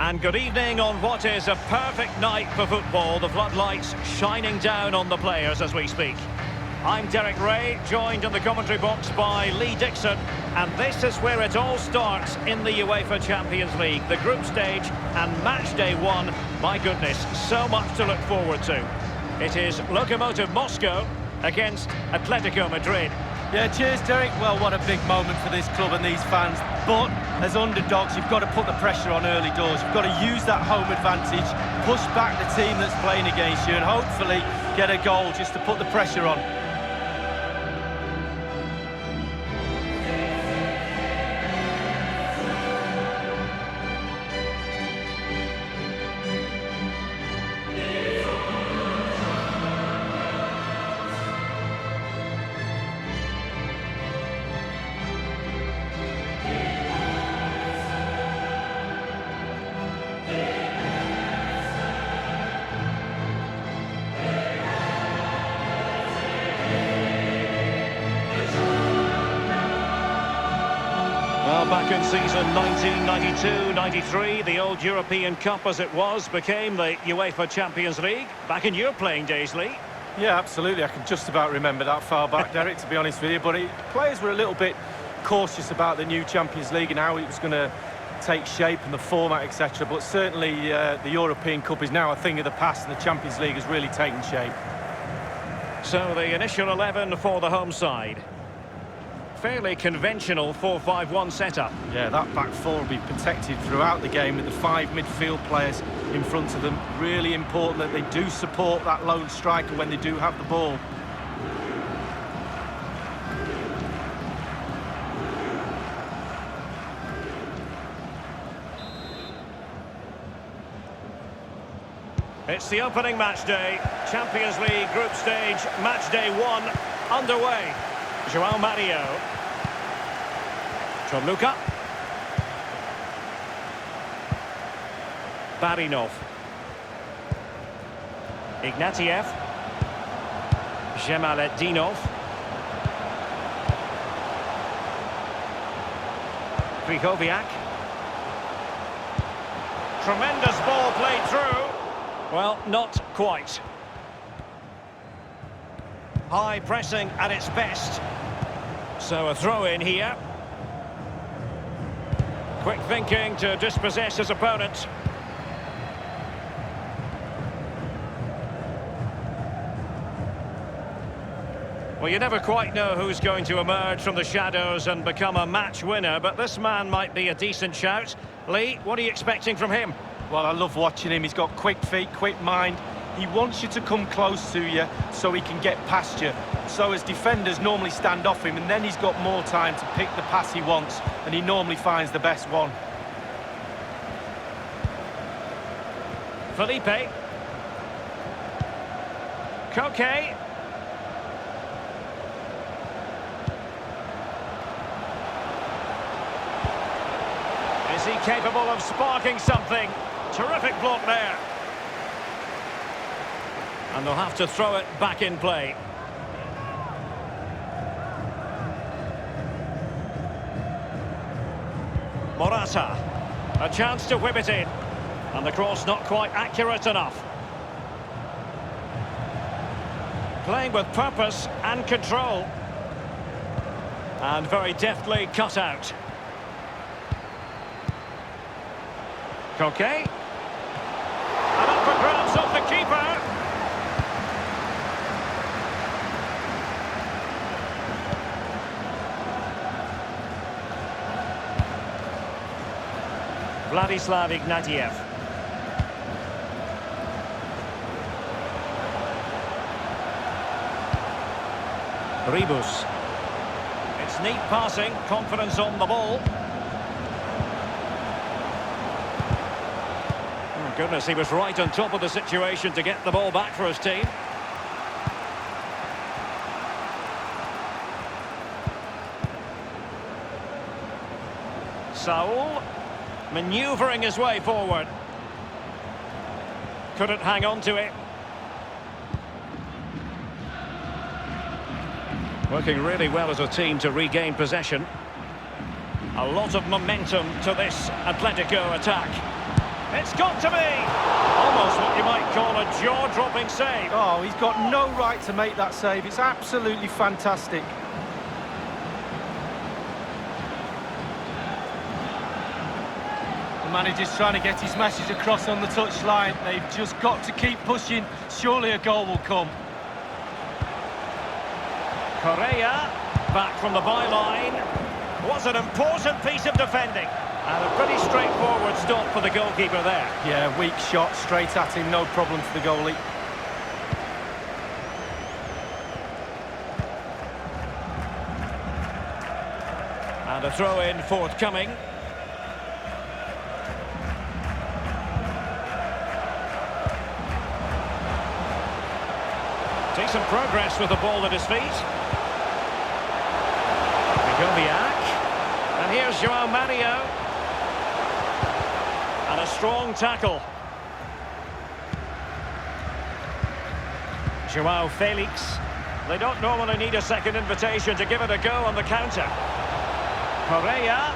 And good evening on what is a perfect night for football. The floodlights shining down on the players as we speak. I'm Derek Ray, joined in the commentary box by Lee Dixon. And this is where it all starts in the UEFA Champions League. The group stage and match day one. My goodness, so much to look forward to. It is Lokomotiv Moscow against Atletico Madrid. Yeah, cheers, Derek. Well, what a big moment for this club and these fans. But as underdogs, you've got to put the pressure on early doors. You've got to use that home advantage, push back the team that's playing against you, and hopefully get a goal just to put the pressure on. Back in season 1992-93, the old European Cup as it was became the UEFA Champions League. Back in your playing days, Lee. Yeah, absolutely. I can just about remember that far back, Derek, to be honest with you. But players were a little bit cautious about the new Champions League and how it was going to take shape and the format, etc. But certainly the European Cup is now a thing of the past and the Champions League has really taken shape. So the initial 11 for the home side. Fairly conventional 4-5-1 setup. Yeah, that back four will be protected throughout the game with the five midfield players in front of them. Really important that they do support that lone striker when they do have the ball. It's the opening match day. Champions League group stage, match day one, underway. João Mario. Luka. Barinov. Ignatiev. Zhemaletdinov. Krychowiak. Tremendous ball played through. Well, not quite. High pressing at its best. So a throw in here. Quick thinking to dispossess his opponent. Well, you never quite know who's going to emerge from the shadows and become a match winner, but this man might be a decent shout. Lee, what are you expecting from him? Well, I love watching him. He's got quick feet, quick mind. He wants you to come close to you so he can get past you. So as defenders normally stand off him, and then he's got more time to pick the pass he wants, and he normally finds the best one. Felipe. Koke. Is he capable of sparking something? Terrific block there. And they'll have to throw it back in play. Morata. A chance to whip it in. And the cross not quite accurate enough. Playing with purpose and control. And very deftly cut out. Koke. And up for grabs off the keeper. Vladislav Ignatiev. Ribus. It's neat passing, confidence on the ball. Oh goodness, he was right on top of the situation to get the ball back for his team. Saul. Manoeuvring his way forward. Couldn't hang on to it. Working really well as a team to regain possession. A lot of momentum to this Atletico attack. It's got to be! Almost what you might call a jaw-dropping save. Oh, he's got no right to make that save. It's absolutely fantastic. The manager's trying to get his message across on the touchline. They've just got to keep pushing. Surely a goal will come. Correa, back from the byline. Was an important piece of defending. And a pretty straightforward stop for the goalkeeper there. Yeah, weak shot, straight at him, no problem for the goalie. And a throw-in forthcoming. Decent progress with the ball at his feet. Goviak. And here's João Mario. And a strong tackle. João Felix. They don't normally need a second invitation to give it a go on the counter. Correa.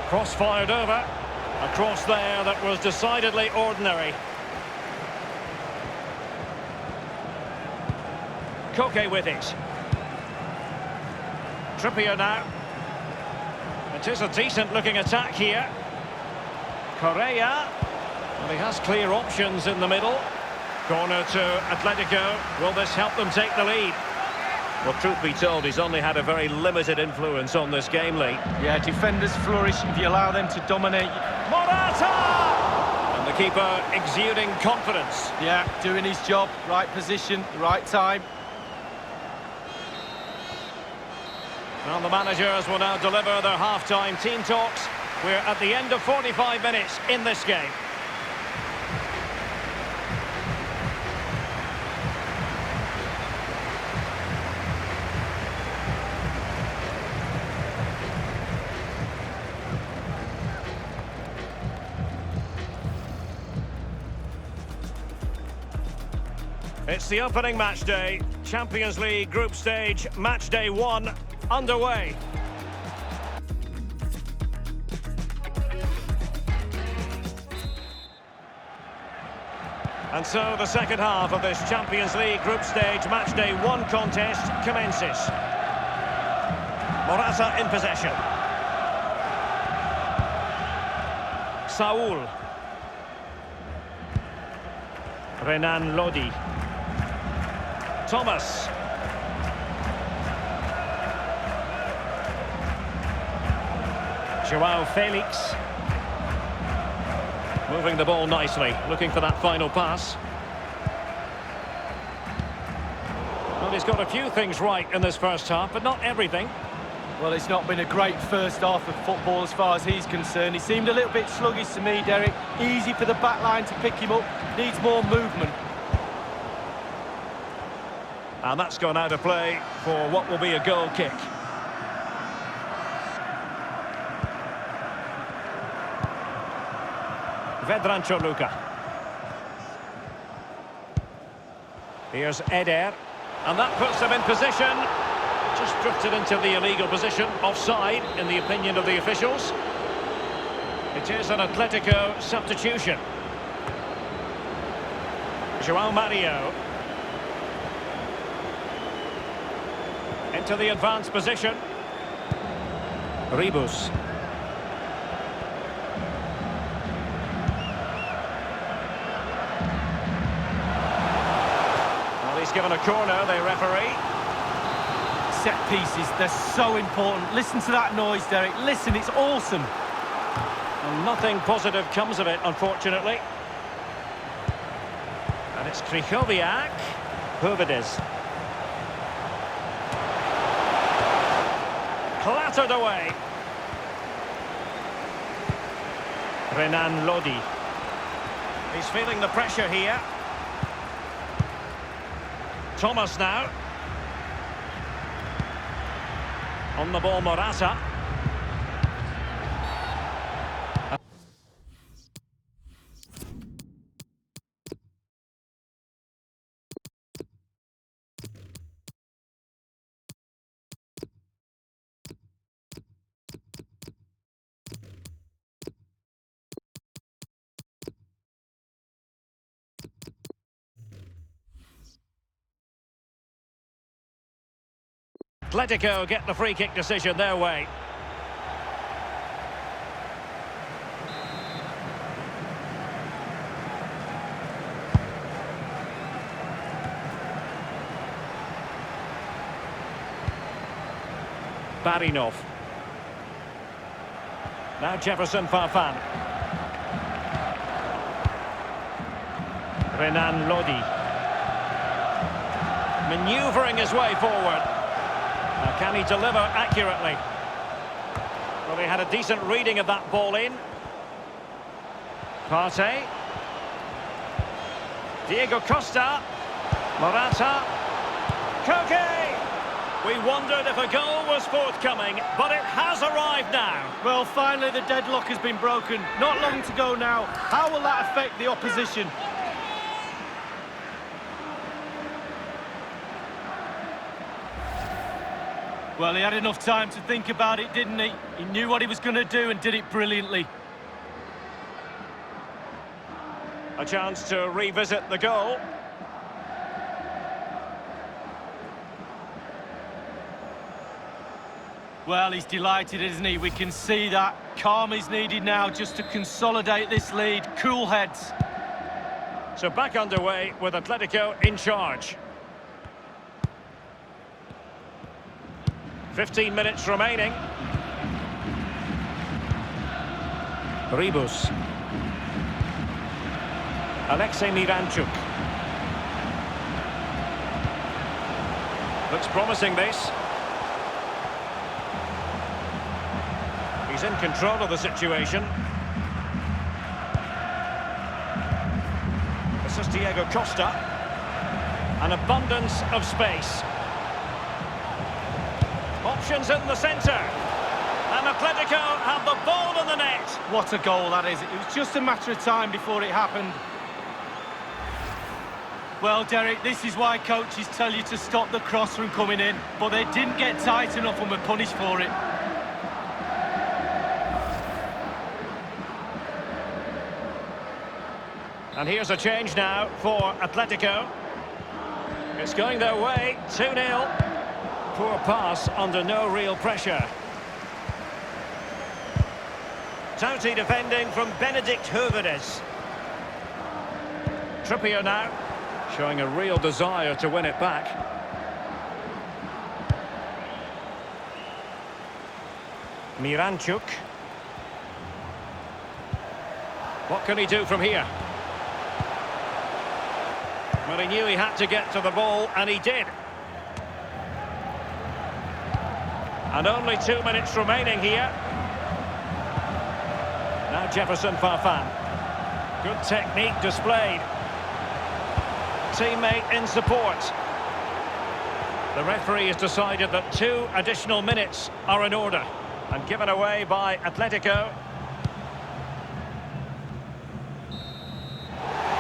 Cross-fired over. A cross there that was decidedly ordinary. Koke with it. Trippier now. It is a decent-looking attack here. Correa. Well, he has clear options in the middle. Corner to Atletico. Will this help them take the lead? Well, truth be told, he's only had a very limited influence on this game, Lee. Yeah, defenders flourish if you allow them to dominate. Morata! And the keeper exuding confidence. Yeah, doing his job. Right position, right time. Well, the managers will now deliver their half-time team talks. We're at the end of 45 minutes in this game. It's the opening match day. Champions League group stage, match day 1, underway. And so the second half of this Champions League group stage, match day 1 contest commences. Morata in possession. Saul. Renan Lodi. Thomas. João Felix. Moving the ball nicely, looking for that final pass. Well, he's got a few things right in this first half, but not everything. Well, it's not been a great first half of football as far as he's concerned. He seemed a little bit sluggish to me, Derek. Easy for the back line to pick him up. Needs more movement. And that's gone out of play for what will be a goal kick. Vedran Chorluka. Here's Eder. And that puts them in position. Just drifted into the illegal position. Offside, in the opinion of the officials. It is an Atletico substitution. João Mario. Into the advanced position. Ribus. Well, he's given a corner, the referee. Set pieces, they're so important. Listen to that noise, Derek. Listen, it's awesome. And nothing positive comes of it, unfortunately. And it's Krychowiak. Hovedes. Clattered away. Renan Lodi. He's feeling the pressure here. Thomas now. On the ball, Morata. Atletico get the free kick decision their way. Barinov. Now Jefferson Farfan. Renan Lodi. Manoeuvring his way forward. Now, can he deliver accurately? Well, he had a decent reading of that ball in. Partey. Diego Costa. Morata. Koke! We wondered if a goal was forthcoming, but it has arrived now. Well, finally the deadlock has been broken. Not long to go now. How will that affect the opposition? Well, he had enough time to think about it, didn't he? He knew what he was going to do and did it brilliantly. A chance to revisit the goal. Well, he's delighted, isn't he? We can see that. Calm is needed now just to consolidate this lead. Cool heads. So back underway with Atletico in charge. 15 minutes remaining. Ribus. Alexei Miranchuk. Looks promising, this. He's in control of the situation. This is Diego Costa. An abundance of space. Options in the centre. And Atletico have the ball in the net. What a goal that is. It was just a matter of time before it happened. Well, Derek, this is why coaches tell you to stop the cross from coming in, but they didn't get tight enough and were punished for it. And here's a change now for Atletico. It's going their way, 2-0. Poor pass under no real pressure. Touty defending from Benedict Hövedes. Trippier now, showing a real desire to win it back. Miranchuk. What can he do from here? Well, he knew he had to get to the ball, and he did. And only 2 minutes remaining here. Now Jefferson Farfan. Good technique displayed. Teammate in support. The referee has decided that 2 additional minutes are in order. And given away by Atletico.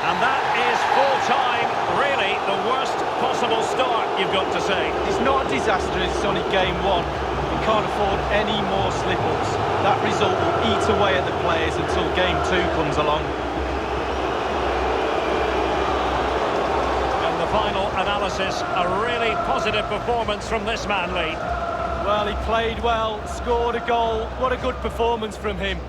And that is full-time, really the worst possible start, you've got to say. It's not a disaster, it's only game 1. You can't afford any more slip-ups. That result will eat away at the players until game 2 comes along. And the final analysis, a really positive performance from this man, Lee. Well, he played well, scored a goal. What a good performance from him.